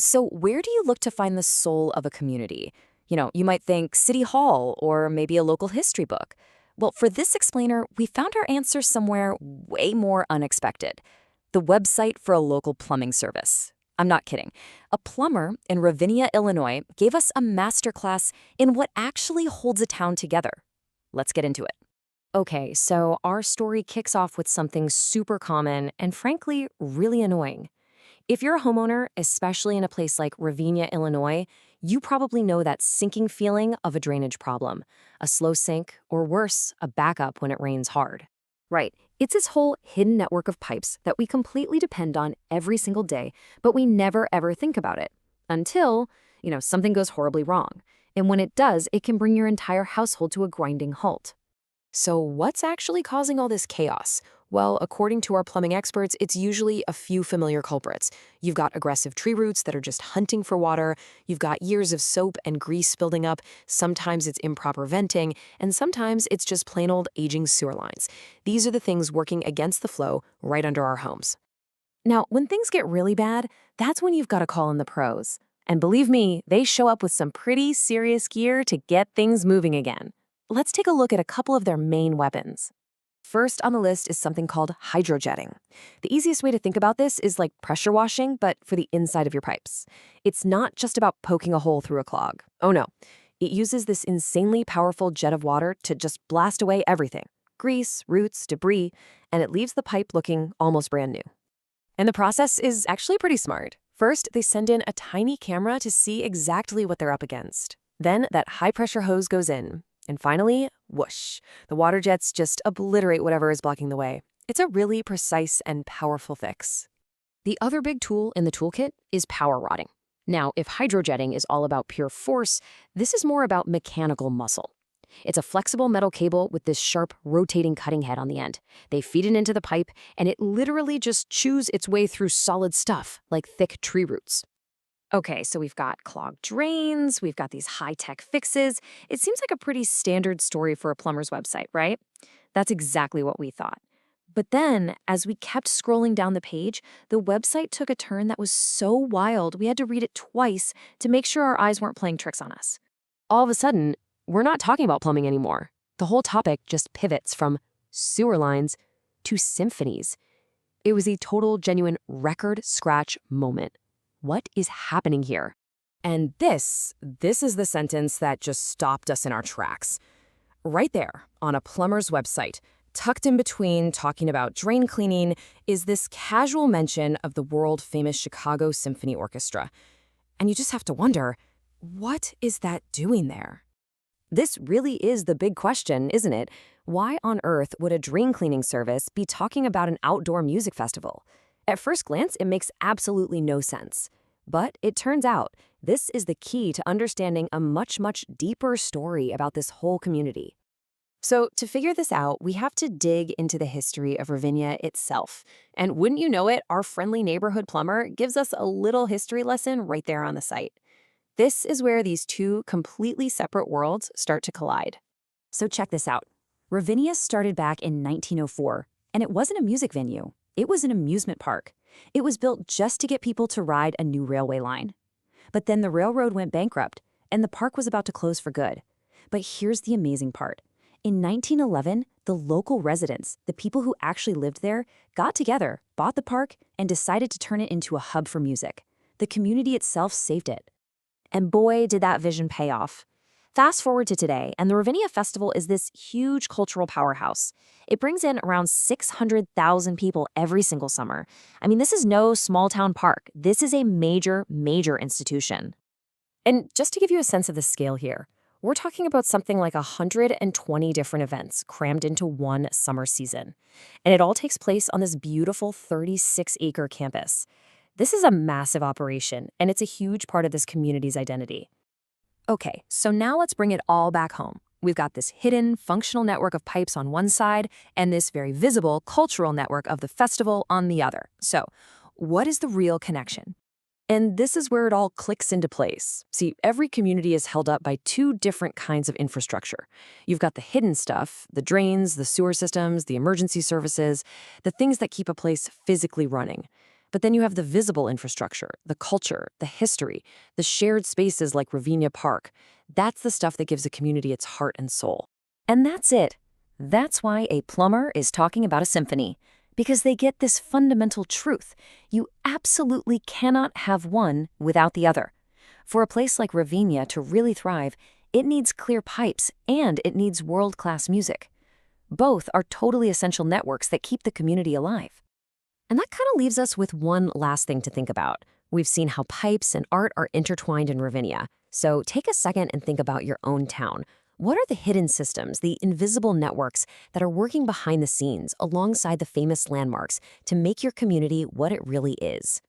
So, where do you look to find the soul of a community? You might think City Hall or maybe a local history book. Well, for this explainer, we found our answer somewhere way more unexpected: the website for a local plumbing service. I'm not kidding. A plumber in Ravinia, Illinois, gave us a masterclass in what actually holds a town together. Let's get into it. Okay, so our story kicks off with something super common and frankly, really annoying. If you're a homeowner, especially in a place like Ravinia, Illinois, you probably know that sinking feeling of a drainage problem, a slow sink, or worse, a backup when it rains hard. Right. It's this whole hidden network of pipes that we completely depend on every single day, but we never ever think about it until, something goes horribly wrong. And when it does, it can bring your entire household to a grinding halt. So what's actually causing all this chaos? Well, according to our plumbing experts, it's usually a few familiar culprits. You've got aggressive tree roots that are just hunting for water. You've got years of soap and grease building up. Sometimes it's improper venting, and sometimes it's just plain old aging sewer lines. These are the things working against the flow right under our homes. Now, when things get really bad, that's when you've got to call in the pros. And believe me, they show up with some pretty serious gear to get things moving again. Let's take a look at a couple of their main weapons. First on the list is something called hydrojetting. The easiest way to think about this is like pressure washing, but for the inside of your pipes. It's not just about poking a hole through a clog. Oh no. It uses this insanely powerful jet of water to just blast away everything: grease, roots, debris, and it leaves the pipe looking almost brand new. And the process is actually pretty smart. First, they send in a tiny camera to see exactly what they're up against. Then that high-pressure hose goes in. And finally, whoosh, the water jets just obliterate whatever is blocking the way. It's a really precise and powerful fix. The other big tool in the toolkit is power rodding. Now, if hydrojetting is all about pure force, this is more about mechanical muscle. It's a flexible metal cable with this sharp, rotating cutting head on the end. They feed it into the pipe, and it literally just chews its way through solid stuff, like thick tree roots. Okay, so we've got clogged drains, we've got these high-tech fixes. It seems like a pretty standard story for a plumber's website, right? That's exactly what we thought. But then, as we kept scrolling down the page, the website took a turn that was so wild we had to read it twice to make sure our eyes weren't playing tricks on us. All of a sudden, we're not talking about plumbing anymore. The whole topic just pivots from sewer lines to symphonies. It was a total, genuine record scratch moment. What is happening here? And this is the sentence that just stopped us in our tracks. Right there, on a plumber's website, tucked in between talking about drain cleaning, is this casual mention of the world-famous Chicago Symphony Orchestra. And you just have to wonder, what is that doing there? This really is the big question, isn't it? Why on earth would a drain cleaning service be talking about an outdoor music festival? At first glance, it makes absolutely no sense. But it turns out this is the key to understanding a much, much deeper story about this whole community. So to figure this out, we have to dig into the history of Ravinia itself. And wouldn't you know it, our friendly neighborhood plumber gives us a little history lesson right there on the site. This is where these two completely separate worlds start to collide. So check this out. Ravinia started back in 1904, and it wasn't a music venue. It was an amusement park. It was built just to get people to ride a new railway line. But then the railroad went bankrupt, and the park was about to close for good. But here's the amazing part. In 1911, the local residents, the people who actually lived there, got together, bought the park, and decided to turn it into a hub for music. The community itself saved it. And boy, did that vision pay off. Fast forward to today, and the Ravinia Festival is this huge cultural powerhouse. It brings in around 600,000 people every single summer. I mean, this is no small-town park. This is a major, major institution. And just to give you a sense of the scale here, we're talking about something like 120 different events crammed into one summer season. And it all takes place on this beautiful 36-acre campus. This is a massive operation, and it's a huge part of this community's identity. Okay, so now let's bring it all back home. We've got this hidden, functional network of pipes on one side, and this very visible, cultural network of the festival on the other. So, what is the real connection? And this is where it all clicks into place. See, every community is held up by two different kinds of infrastructure. You've got the hidden stuff, the drains, the sewer systems, the emergency services, the things that keep a place physically running. But then you have the visible infrastructure, the culture, the history, the shared spaces like Ravinia Park. That's the stuff that gives a community its heart and soul. And that's it. That's why a plumber is talking about a symphony. Because they get this fundamental truth. You absolutely cannot have one without the other. For a place like Ravinia to really thrive, it needs clear pipes and it needs world-class music. Both are totally essential networks that keep the community alive. And that kind of leaves us with one last thing to think about. We've seen how pipes and art are intertwined in Ravinia. So take a second and think about your own town. What are the hidden systems, the invisible networks that are working behind the scenes alongside the famous landmarks to make your community what it really is?